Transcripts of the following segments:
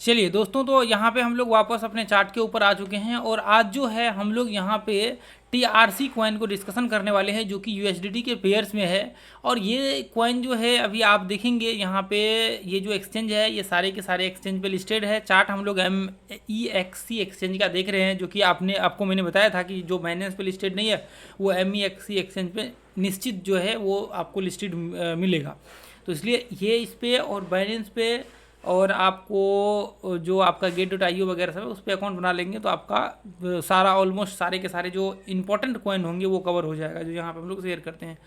चलिए दोस्तों, तो यहाँ पे हम लोग वापस अपने चार्ट के ऊपर आ चुके हैं और आज जो है हम लोग यहाँ पे TRC कॉइन को डिस्कशन करने वाले हैं जो कि USDT के पेयर्स में है। और ये कॉइन जो है अभी आप देखेंगे यहाँ पे ये जो एक्सचेंज है ये सारे के सारे एक्सचेंज पे लिस्टेड है। चार्ट हम लोग MEXC एक्सचेंज का देख रहे हैं जो कि आपको मैंने बताया था कि जो बाइनेंस पे लिस्टेड नहीं है वो MEXC एक्सचेंज पे निश्चित जो है वो आपको लिस्टेड मिलेगा। तो इसलिए ये इस पे और बाइनेंस पे और आपको जो आपका Gate.io वगैरह सब है उस पर अकाउंट बना लेंगे तो आपका सारा ऑलमोस्ट सारे के सारे जो इंपॉर्टेंट कॉइन होंगे वो कवर हो जाएगा जो यहाँ पे हम लोग शेयर करते हैं।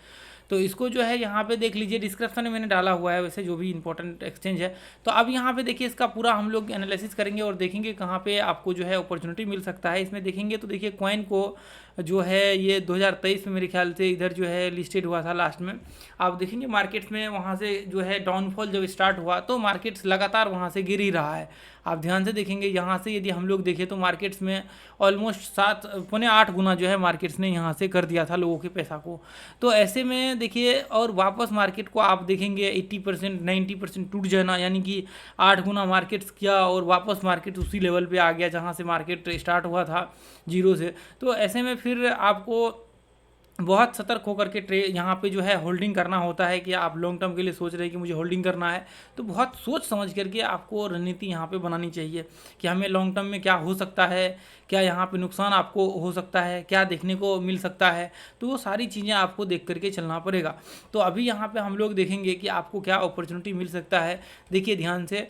तो इसको जो है यहाँ पे देख लीजिए, डिस्क्रिप्शन में मैंने डाला हुआ है वैसे जो भी इंपॉर्टेंट एक्सचेंज है। तो अब यहाँ पे देखिए इसका पूरा हम लोग एनालिसिस करेंगे और देखेंगे कहाँ पे आपको जो है अपॉर्चुनिटी मिल सकता है। इसमें देखेंगे तो देखिए कॉइन को जो है ये 2023 में मेरे ख्याल से इधर जो है लिस्टेड हुआ था लास्ट में। आप देखेंगे मार्केट्स में वहाँ से जो है डाउनफॉल जब स्टार्ट हुआ तो मार्केट्स लगातार वहाँ से गिर ही रहा है। आप ध्यान से देखेंगे यहाँ से यदि हम लोग देखें तो मार्केट्स में ऑलमोस्ट 7-8 गुना जो है मार्केट्स ने यहाँ से कर दिया था लोगों के पैसा को। तो ऐसे में देखिए और वापस मार्केट को आप देखेंगे 80% 90% टूट जाना, यानी कि 8 गुना मार्केट्स किया और वापस मार्केट उसी लेवल पे आ गया जहाँ से मार्केट स्टार्ट हुआ था जीरो से। तो ऐसे में फिर आपको बहुत सतर्क होकर के यहाँ पे जो है होल्डिंग करना होता है कि आप लॉन्ग टर्म के लिए सोच रहे हैं कि मुझे होल्डिंग करना है तो बहुत सोच समझ करके आपको रणनीति यहाँ पे बनानी चाहिए कि हमें लॉन्ग टर्म में क्या हो सकता है, क्या यहाँ पे नुकसान आपको हो सकता है, क्या देखने को मिल सकता है। तो वो सारी चीज़ें आपको देख करके चलना पड़ेगा। तो अभी यहाँ पे हम लोग देखेंगे कि आपको क्या अपॉर्चुनिटी मिल सकता है। देखिए ध्यान से,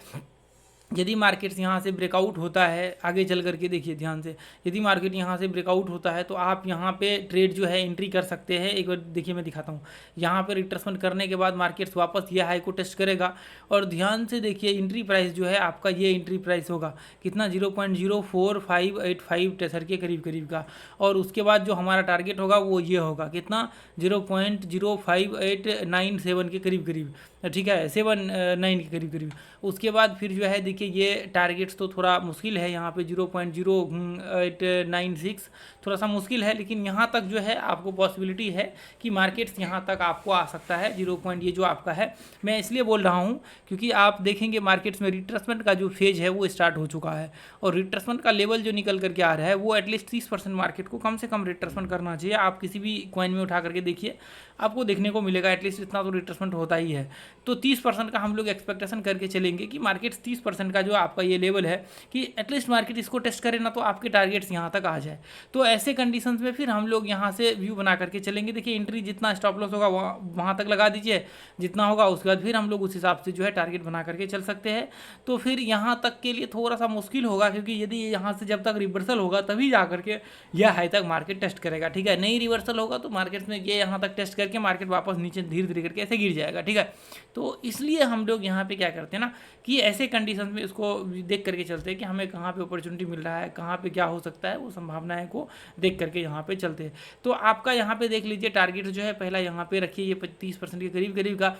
यदि मार्केट्स यहाँ से ब्रेकआउट होता है आगे चल करके, देखिए ध्यान से, यदि मार्केट यहाँ से ब्रेकआउट होता है तो आप यहाँ पे ट्रेड जो है एंट्री कर सकते हैं। एक बार देखिए मैं दिखाता हूँ, यहाँ पे रिट्रेसमेंट करने के बाद मार्केट्स वापस ये हाई को टेस्ट करेगा और ध्यान से देखिए एंट्री प्राइस जो है आपका ये एंट्री प्राइस होगा कितना 0.04585 टेसर के करीब करीब का। और उसके बाद जो हमारा टारगेट होगा वो ये होगा कितना 0.05897 के करीब करीब, ठीक है 79 के करीब करीब। उसके बाद फिर जो है देखिए ये टारगेट्स तो थोड़ा मुश्किल है, यहाँ पे 0.0896 थोड़ा सा मुश्किल है, लेकिन यहाँ तक जो है आपको पॉसिबिलिटी है कि मार्केट्स यहाँ तक आपको आ सकता है 0 पॉइंट ये जो आपका है। मैं इसलिए बोल रहा हूँ क्योंकि आप देखेंगे मार्केट्स में रिट्रेसमेंट का जो फेज है वो स्टार्ट हो चुका है और रिट्रेसमेंट का लेवल जो निकल करके आ रहा है वो एटलीस्ट 30% मार्केट को कम से कम रिट्रेसमेंट करना चाहिए। आप किसी भी कॉइन में उठा करके देखिए आपको देखने को मिलेगा एटलीस्ट इतना तो रिट्रेसमेंट होता ही है। तो 30% का हम लोग एक्सपेक्टेशन करके चलेंगे कि मार्केट्स 30% का जो आपका ये लेवल है कि एटलीस्ट मार्केट इसको टेस्ट करे ना तो आपके टारगेट्स यहाँ तक आ जाए। तो ऐसे कंडीशंस में फिर हम लोग यहाँ से व्यू बना करके चलेंगे। देखिए एंट्री जितना स्टॉप लॉस होगा वहाँ तक लगा दीजिए जितना होगा, उसके बाद फिर हम लोग उस हिसाब से जो है टारगेट बना करके चल सकते हैं। तो फिर यहाँ तक के लिए थोड़ा सा मुश्किल होगा क्योंकि यदि यहाँ से जब तक रिवर्सल होगा तभी जा करके यह हाई तक मार्केट टेस्ट करेगा, ठीक है। नहीं रिवर्सल होगा तो मार्केट में ये यहाँ तक टेस्ट करके मार्केट वापस नीचे धीरे धीरे करके ऐसे गिर जाएगा, ठीक है। तो इसलिए हम लोग यहाँ पे क्या करते हैं ना कि ऐसे कंडीशन में इसको देख करके चलते हैं कि हमें कहाँ पे अपॉर्चुनिटी मिल रहा है, कहाँ पे क्या हो सकता है, वो संभावनाएं को देख करके यहाँ पे चलते हैं। तो आपका यहाँ पे देख लीजिए टारगेट जो है पहला यहाँ पे रखिए ये 30% के करीब करीब का।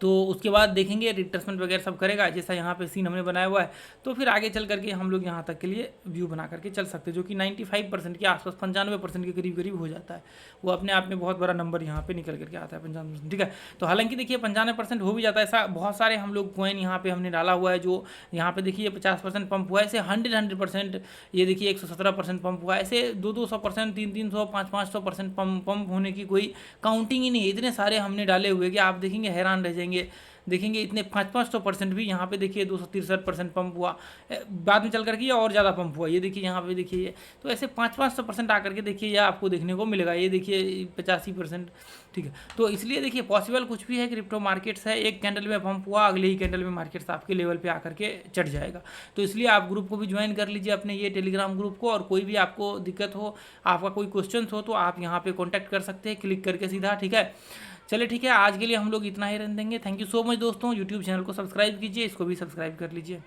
तो उसके बाद देखेंगे रिट्रेसमेंट वगैरह सब करेगा जैसा यहाँ पे सीन हमने बनाया हुआ है। तो फिर आगे चल करके हम लोग यहाँ तक के लिए व्यू बना करके चल सकते हैं जो कि 95% के आसपास 95% के करीब करीब हो जाता है। वो अपने आप में बहुत बड़ा नंबर यहाँ पे निकल करके आता है 95%, ठीक है। तो हालांकि देखिए 95% हो भी जाता है, ऐसा बहुत सारे हम लोग कॉइन यहाँ पे हमने डाला हुआ है जो यहाँ पे देखिए 50% पंप हुआ है, ऐसे 100% ये देखिए 117% पंप हुआ है, ऐसे 200% 300 500% पंप होने की कोई काउंटिंग ही नहीं है। इतने सारे हमने डाले हुए कि आप देखेंगे हैरान रह जाएंगे। देखेंगे इतने 500% भी यहाँ पे देखिए 263% पंप हुआ, बाद में चल करके ये और ज़्यादा पंप हुआ, ये देखिए यहाँ पे देखिए ये। तो ऐसे 500% आकर के देखिए यह आपको देखने को मिलेगा, ये देखिए 85%, ठीक है। तो इसलिए देखिए पॉसिबल कुछ भी है, क्रिप्टो मार्केट्स है, एक कैंडल में पंप हुआ अगले ही कैंडल में मार्केट्स आपके लेवल पे आकर के चढ़ जाएगा। तो इसलिए आप ग्रुप को भी ज्वाइन कर लीजिए अपने ये टेलीग्राम ग्रुप को, और कोई भी आपको दिक्कत हो, आपका कोई क्वेश्चन हो तो आप यहाँ पे कॉन्टैक्ट कर सकते हैं क्लिक करके सीधा, ठीक है। चलिए ठीक है, आज के लिए हम लोग इतना ही रहने देंगे। थैंक यू सो मच दोस्तों। यूट्यूब चैनल को सब्सक्राइब कीजिए, इसको भी सब्सक्राइब कर लीजिए।